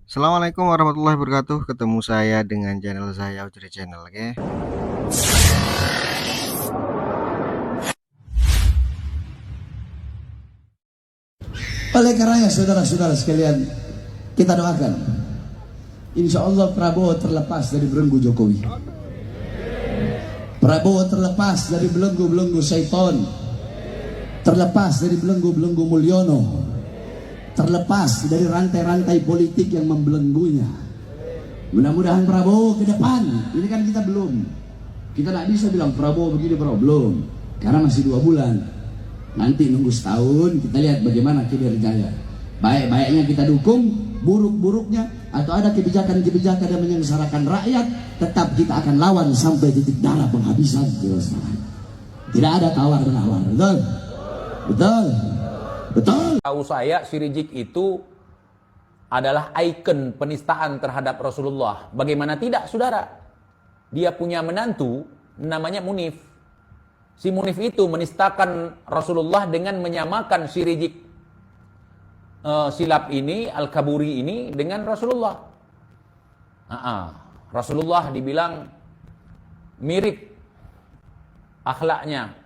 Assalamualaikum warahmatullahi wabarakatuh. Ketemu saya dengan channel saya Audrey Channel, oke. Oleh karenanya saudara-saudara sekalian, kita doakan insya Allah Prabowo terlepas dari belenggu Jokowi. Prabowo terlepas dari belenggu-belenggu syaitan, terlepas dari belenggu-belenggu Mulyono, terlepas dari rantai-rantai politik yang membelenggunya. Mudah-mudahan Prabowo ke depan, ini kan kita tidak bisa bilang Prabowo begini Prabowo, belum, karena masih 2 bulan. Nanti nunggu setahun, kita lihat bagaimana kinerjanya. Baik-baiknya kita dukung, buruk-buruknya atau ada kebijakan-kebijakan yang menyengsarakan rakyat, tetap kita akan lawan sampai titik darah penghabisan. Tidak ada tawar-menawar, betul? Betul? Betul? Tahu saya, si Rizik itu adalah ikon penistaan terhadap Rasulullah. Bagaimana tidak, saudara? Dia punya menantu, namanya Munif. Si Munif itu menistakan Rasulullah dengan menyamakan si Rizik silap ini, Al-Kaburi ini dengan Rasulullah. Rasulullah dibilang mirip akhlaknya.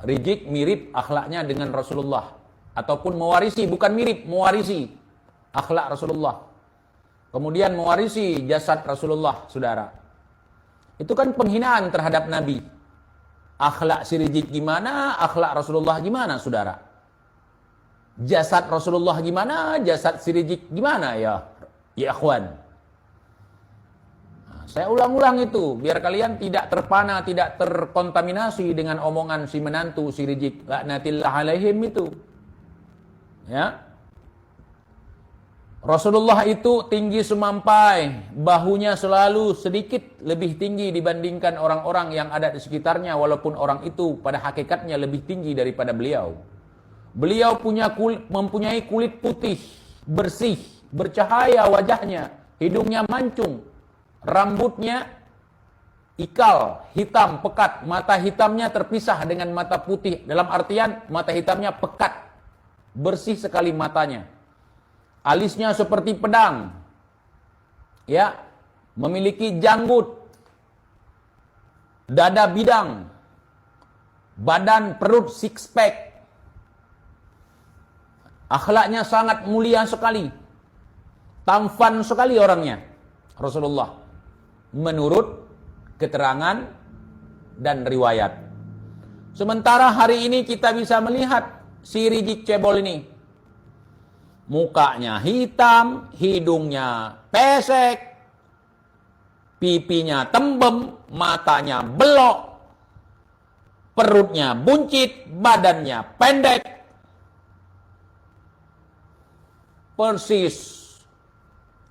Rizik mirip akhlaknya dengan Rasulullah. Ataupun mewarisi, bukan mirip, mewarisi akhlak Rasulullah. Kemudian mewarisi jasad Rasulullah, saudara. Itu kan penghinaan terhadap Nabi. Akhlak si Rizik gimana, akhlak Rasulullah gimana, saudara? Jasad Rasulullah gimana, jasad si Rizik gimana, ya akhwan? Saya ulang-ulang itu, biar kalian tidak terpana, tidak terkontaminasi dengan omongan si menantu, si Rizik. Laknatillah alaihim itu. Ya. Rasulullah itu tinggi semampai, bahunya selalu sedikit lebih tinggi dibandingkan orang-orang yang ada di sekitarnya, walaupun orang itu pada hakikatnya lebih tinggi daripada beliau. Beliau mempunyai kulit putih, bersih, bercahaya wajahnya, hidungnya mancung, rambutnya ikal, hitam, pekat, mata hitamnya terpisah dengan mata putih, dalam artian mata hitamnya pekat, bersih sekali matanya. Alisnya seperti pedang, ya, memiliki janggut, dada bidang, badan perut six pack, akhlaknya sangat mulia sekali, tampan sekali orangnya, Rasulullah, menurut keterangan dan riwayat. Sementara hari ini kita bisa melihat si Rizik cebol ini. Mukanya hitam, hidungnya pesek, pipinya tembem, matanya belok, perutnya buncit, badannya pendek. Persis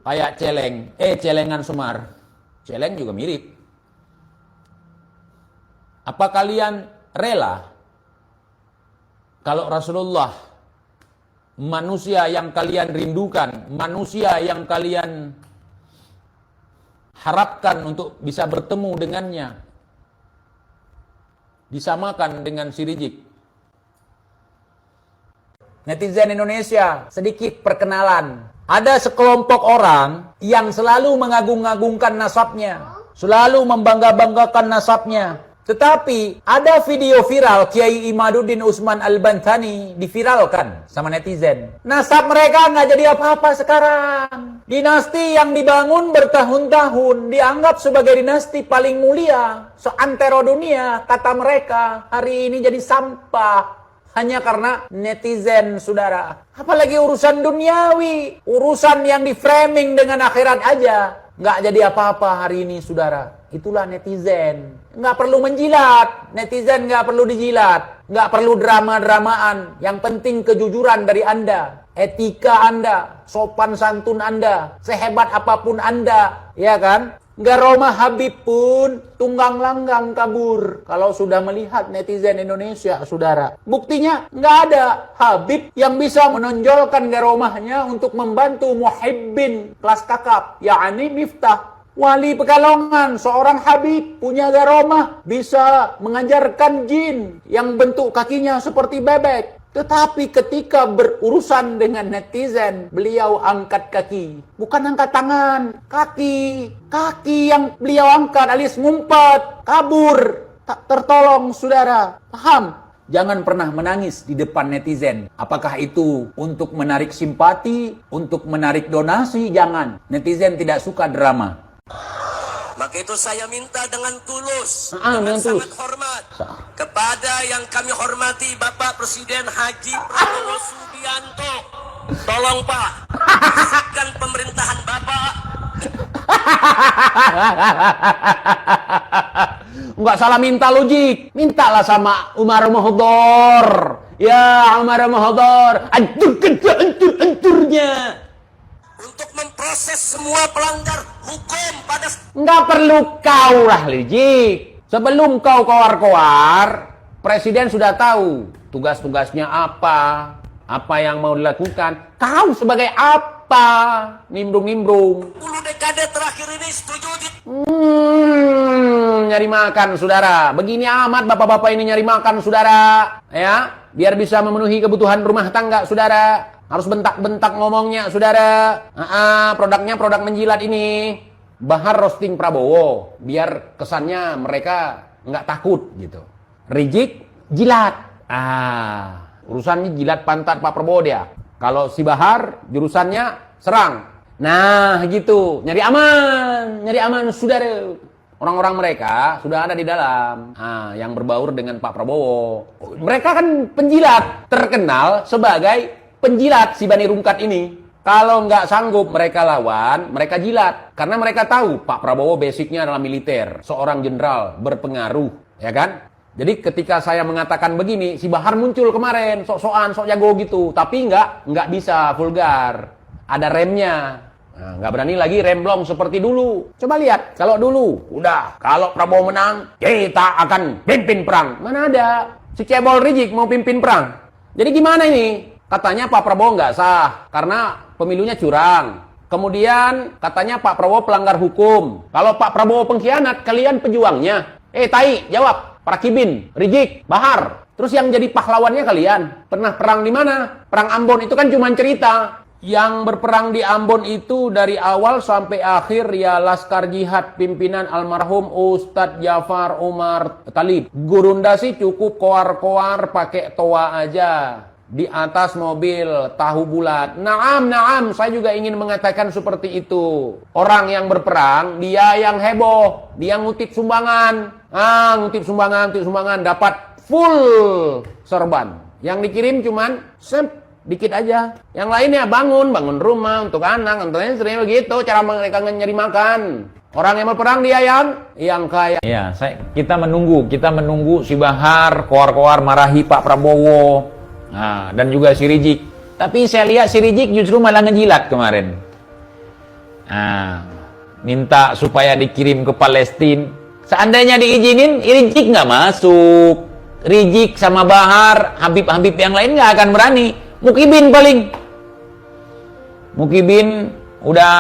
kayak celengan Semar. Celeng juga mirip. Apa kalian rela kalau Rasulullah, manusia yang kalian rindukan, manusia yang kalian harapkan untuk bisa bertemu dengannya, disamakan dengan si Rizik? Netizen Indonesia, sedikit perkenalan. Ada sekelompok orang yang selalu mengagung-agungkan nasabnya, selalu membangga-banggakan nasabnya. Tetapi ada video viral Kiai Imaduddin Utsman Al-Bantani diviralkan sama netizen. Nasab mereka nggak jadi apa-apa sekarang. Dinasti yang dibangun bertahun-tahun dianggap sebagai dinasti paling mulia seantero dunia, kata mereka. Hari ini jadi sampah. Hanya karena netizen, saudara. Apalagi urusan duniawi. Urusan yang di-framing dengan akhirat aja. Nggak jadi apa-apa hari ini, saudara. Itulah netizen. Nggak perlu menjilat. Netizen nggak perlu dijilat. Nggak perlu drama-dramaan. Yang penting kejujuran dari Anda. Etika Anda. Sopan santun Anda. Sehebat apapun Anda. Ya kan? Garomah Habib pun tunggang langgang kabur kalau sudah melihat netizen Indonesia, saudara. Buktinya nggak ada Habib yang bisa menonjolkan garomahnya untuk membantu muhibbin kelas kakap, yakni Miftah. Wali Pekalongan, seorang Habib punya garomah, bisa mengajarkan jin yang bentuk kakinya seperti bebek. Tetapi ketika berurusan dengan netizen, beliau angkat kaki. Bukan angkat tangan, kaki. Kaki yang beliau angkat alias ngumpet, kabur. Tak tertolong, saudara. Paham? Jangan pernah menangis di depan netizen. Apakah itu untuk menarik simpati, untuk menarik donasi? Jangan. Netizen tidak suka drama. Maka itu saya minta dengan tulus, dengan sangat tulus. hormat kepada yang kami hormati Bapak Presiden Haji Prabowo Subianto. Tolong Pak, bisikan pemerintahan Bapak. Enggak salah minta logik. Mintalah sama Umar Mahdhar. Ya Umar Mahdhar, hancurnya. Untuk memproses semua pelanggar hukum pada... Nggak perlu kau lah, Lijik. Sebelum kau koar-koar, Presiden sudah tahu tugas-tugasnya apa yang mau dilakukan. Kau sebagai apa? Nimbrung-nimbrung. 10 dekade terakhir ini setuju Nyari makan, saudara. Begini amat bapak-bapak ini nyari makan, saudara. Ya, biar bisa memenuhi kebutuhan rumah tangga, saudara. Harus bentak-bentak ngomongnya, saudara. Produknya produk menjilat ini. Bahar roasting Prabowo. Biar kesannya mereka nggak takut gitu. Rizik, jilat. Urusannya jilat pantat Pak Prabowo dia. Kalau si Bahar, jurusannya serang. Nah gitu. Nyari aman, saudara. Orang-orang mereka sudah ada di dalam. Yang berbaur dengan Pak Prabowo. Mereka kan penjilat. Terkenal sebagai penjilat si Bani Rungkat ini. Kalau nggak sanggup mereka lawan, mereka jilat. Karena mereka tahu Pak Prabowo basicnya adalah militer. Seorang jenderal berpengaruh. Ya kan? Jadi ketika saya mengatakan begini, si Bahar muncul kemarin. Sok-sokan, sok jago gitu. Tapi nggak bisa vulgar. Ada remnya. Nggak berani lagi remblong seperti dulu. Coba lihat. Kalau dulu, udah. Kalau Prabowo menang, kita akan pimpin perang. Mana ada? Si cebol Rizik mau pimpin perang. Jadi gimana ini? Katanya Pak Prabowo nggak sah karena pemilunya curang. Kemudian katanya Pak Prabowo pelanggar hukum. Kalau Pak Prabowo pengkhianat, kalian pejuangnya. Tai, jawab. Prakibin, Rizik, Bahar. Terus yang jadi pahlawannya kalian. Pernah perang di mana? Perang Ambon itu kan cuma cerita. Yang berperang di Ambon itu dari awal sampai akhir ya Laskar Jihad pimpinan almarhum Ustadz Jafar Umar Talib. Gurunda sih cukup koar-koar pakai toa aja. Di atas mobil tahu bulat. Naam, saya juga ingin mengatakan seperti itu. Orang yang berperang, dia yang heboh, dia ngutip sumbangan. Ngutip sumbangan dapat full serban. Yang dikirim cuman dikit aja. Yang lainnya bangun rumah untuk anak, untuk istri begitu cara mereka nyari makan. Orang yang berperang dia yang kaya. Ya, kita menunggu si Bahar koar-koar marahi Pak Prabowo. Dan juga si Rizik. Tapi saya lihat si Rizik justru malah ngejilat kemarin. Minta supaya dikirim ke Palestina. Seandainya diizinin, Rizik nggak masuk. Rizik sama Bahar, Habib-Habib yang lain nggak akan berani. Mukibin paling. Mukibin udah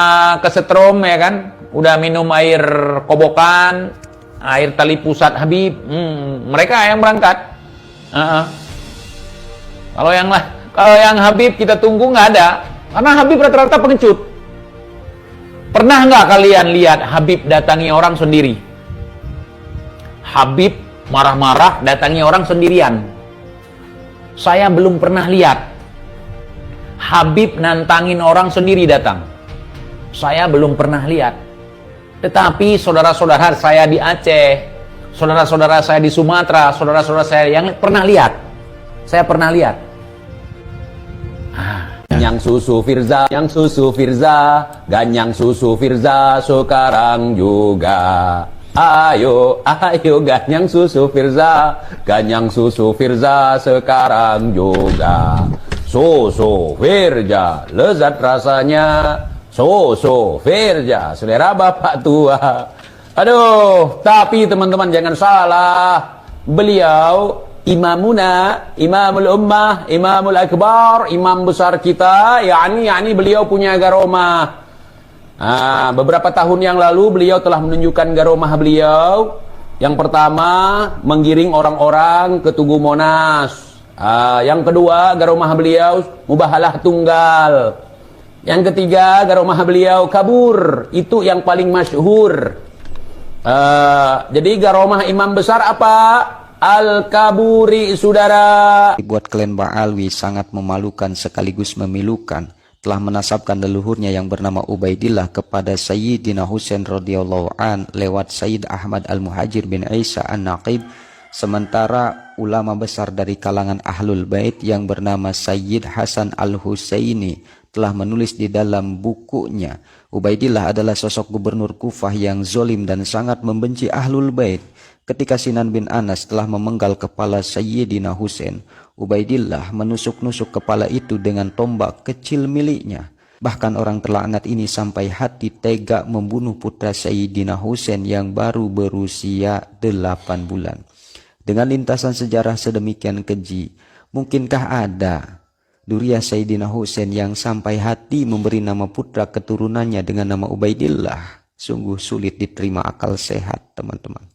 kesetrum ya kan. Udah minum air kobokan, air tali pusat Habib. Mereka yang berangkat. Kalau yang Habib kita tunggu nggak ada, karena Habib rata-rata pengecut. Pernah nggak kalian lihat Habib datangi orang sendiri? Habib marah-marah datangi orang sendirian. Saya belum pernah lihat Habib nantangin orang sendiri datang. Saya belum pernah lihat. Tetapi saudara-saudara saya di Aceh, saudara-saudara saya di Sumatera, saudara-saudara saya yang pernah lihat. Saya pernah lihat. Ganyang susu Firza, ganyang susu Firza sekarang juga. Ayo ganyang susu Firza sekarang juga. Susu Firza, lezat rasanya. Susu Firza, selera bapak tua. Aduh, tapi teman-teman jangan salah. Beliau Imamuna, Imamul Ummah, Imamul Akbar, imam besar kita, yakni beliau punya garomah. Beberapa tahun yang lalu beliau telah menunjukkan garomah beliau. Yang pertama, menggiring orang-orang ke Tugu Monas. Yang kedua, garomah beliau mubahalah tunggal. Yang ketiga, garomah beliau kabur. Itu yang paling masyhur. Jadi garomah imam besar apa? Al-kaburi, saudara. Buat klan Ba'alwi sangat memalukan sekaligus memilukan. Telah menasabkan leluhurnya yang bernama Ubaidillah kepada Sayyidina Husain radhiyallahu an lewat Sayyid Ahmad Al-Muhajir bin Isa An-Naqib, sementara ulama besar dari kalangan Ahlul Bait yang bernama Sayyid Hasan Al-Husaini telah menulis di dalam bukunya, Ubaidillah adalah sosok gubernur Kufah yang zolim dan sangat membenci Ahlul Bait. Ketika Sinan bin Anas telah memenggal kepala Sayyidina Husain, Ubaidillah menusuk-nusuk kepala itu dengan tombak kecil miliknya. Bahkan orang terlaknat ini sampai hati tega membunuh putra Sayyidina Husain yang baru berusia 8 bulan. Dengan lintasan sejarah sedemikian keji, mungkinkah ada Duriyah Sayyidina Husain yang sampai hati memberi nama putra keturunannya dengan nama Ubaidillah? Sungguh sulit diterima akal sehat, teman-teman.